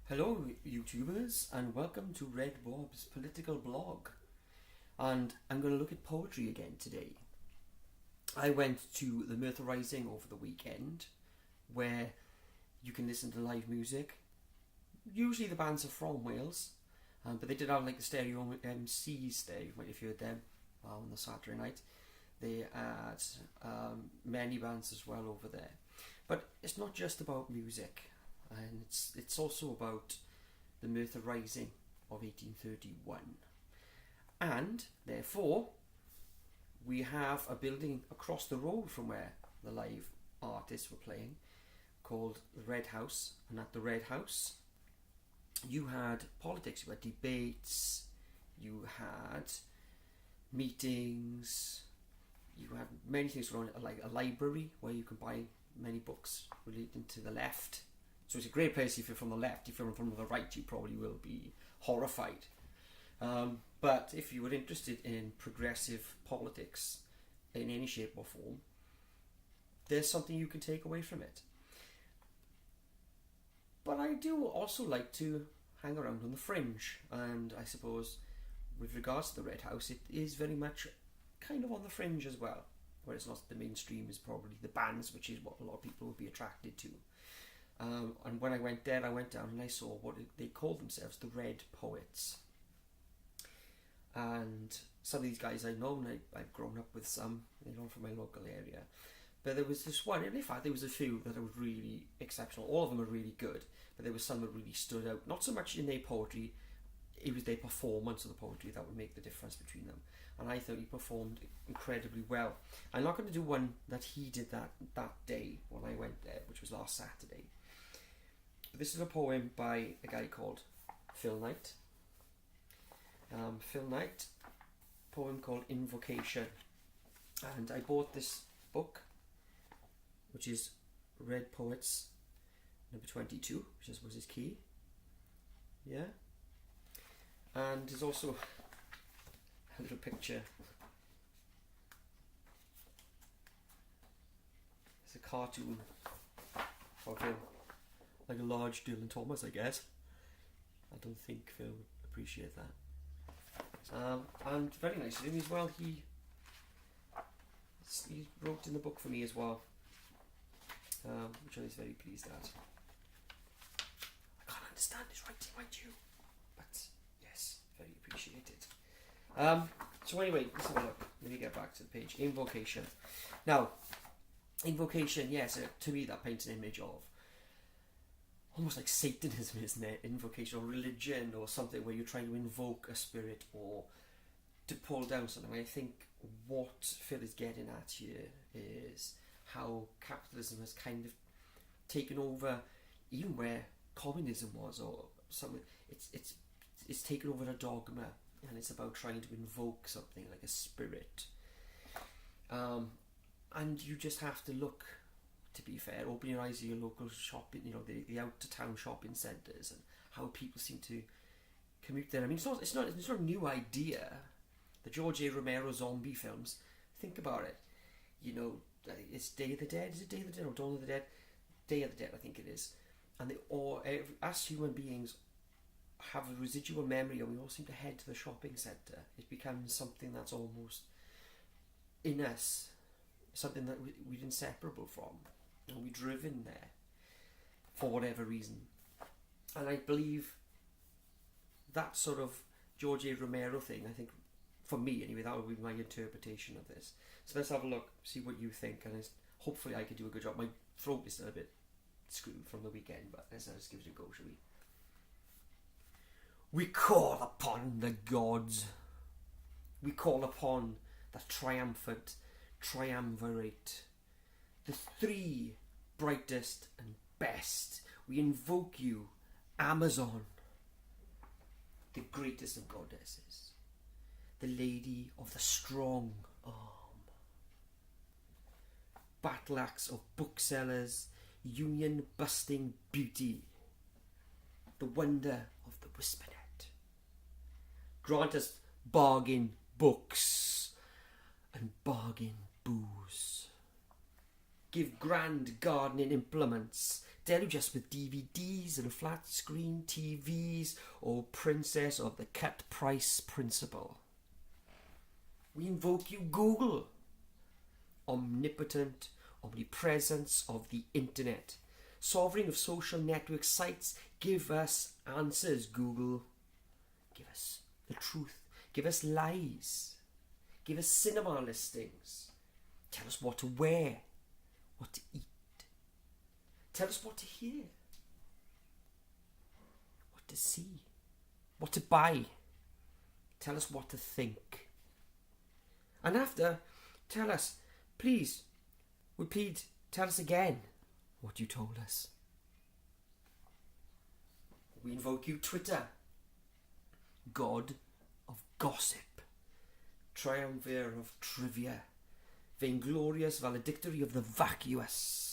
Hello, YouTubers, and welcome to Red Bob's political blog. And I'm going to look at poetry again today. I went to the Merthyr Rising over the weekend, where you can listen to live music. Usually the bands are from Wales, but they did have like the stereo MCs there. You might have heard them on the Saturday night. They had many bands as well over there. But it's not just about music. And it's also about the Merthyr Rising of 1831. And therefore, we have a building across the road from where the live artists were playing called the Red House. And at the Red House, you had politics, you had debates, you had meetings, you had many things going on, like a library where you can buy many books relating to the left. So it's a great place if you're from the left. If you're from the right, you probably will be horrified. But if you were interested in progressive politics in any shape or form, there's something you can take away from it. But I do also like to hang around on the fringe, and I suppose with regards to the Red House, it is very much kind of on the fringe as well, where it's not the mainstream is probably the bands, which is what a lot of people would be attracted to. And when I went there, I went down and I saw what they called themselves, the Red Poets. And some of these guys I know, and I've grown up with some, from my local area. But there was this one, and in fact there was a few that were really exceptional. All of them were really good, but there was some that really stood out. Not so much in their poetry, it was their performance of the poetry that would make the difference between them. And I thought he performed incredibly well. I'm not going to do one that he did that day when I went there, which was last Saturday. This is a poem by a guy called Phil Knight. Phil Knight, poem called Invocation. And I bought this book, which is Red Poets number 22, which was his key. Yeah. And there's also a little picture. It's a cartoon of him. Like a large Dylan Thomas, I guess. I don't think Phil would appreciate that. And very nice of him as well. He wrote in the book for me as well, which I was very pleased at. I can't understand his writing, mind you, but yes, very appreciated. So anyway, let's have a look. Let me get back to the page. Invocation. Now, Invocation, yes, to me that paints an image of almost like Satanism, isn't it? Invocation, or religion, or something where you're trying to invoke a spirit or to pull down something. I think what Phil is getting at here is how capitalism has kind of taken over, even where communism was, or something. It's taken over a dogma, and it's about trying to invoke something like a spirit. And you just have to look. To be fair, open your eyes to your local shopping, the out-of-town shopping centres, and how people seem to commute there. I mean, it's not a new idea. The George A. Romero zombie films. Think about it. It's Day of the Dead. Is it Day of the Dead or Dawn of the Dead? Day of the Dead, I think it is. And us human beings have a residual memory, and we all seem to head to the shopping centre. It becomes something that's almost in us, something that we're inseparable from. And we're driven there for whatever reason. And I believe that sort of George A. Romero thing, I think, for me anyway, that would be my interpretation of this. So let's have a look, see what you think, and hopefully I can do a good job. My throat is still a bit screwed from the weekend, but let's just give it a go, shall we? We call upon the gods. We call upon the triumphant triumvirate. The three brightest and best. We invoke you, Amazon, the greatest of goddesses, the lady of the strong arm, battle axe of booksellers, union busting beauty, the wonder of the whispernet. Grant us bargain books and bargain booze. give grand gardening implements, deluged with DVDs and flat screen TVs, O princess of the cut price principle. We invoke you, Google, omnipotent omnipresence of the internet, sovereign of social network sites. Give us answers, Google. Give us the truth. Give us lies. Give us cinema listings. Tell us what to wear, what to eat. Tell us what to hear, what to see, what to buy. Tell us what to think. And after, tell us, please, repeat, tell us again what you told us. We invoke you, Twitter, God of gossip, triumvir of trivia, vainglorious valedictory of the vacuous.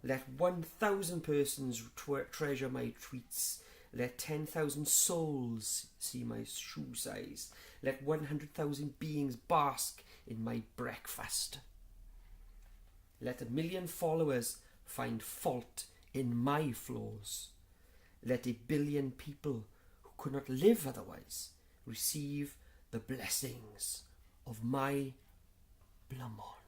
Let 1,000 persons treasure my tweets. Let 10,000 souls see my shoe size. Let 100,000 beings bask in my breakfast. Let 1 million followers find fault in my flaws. Let 1 billion people who could not live otherwise receive the blessings of my blamon.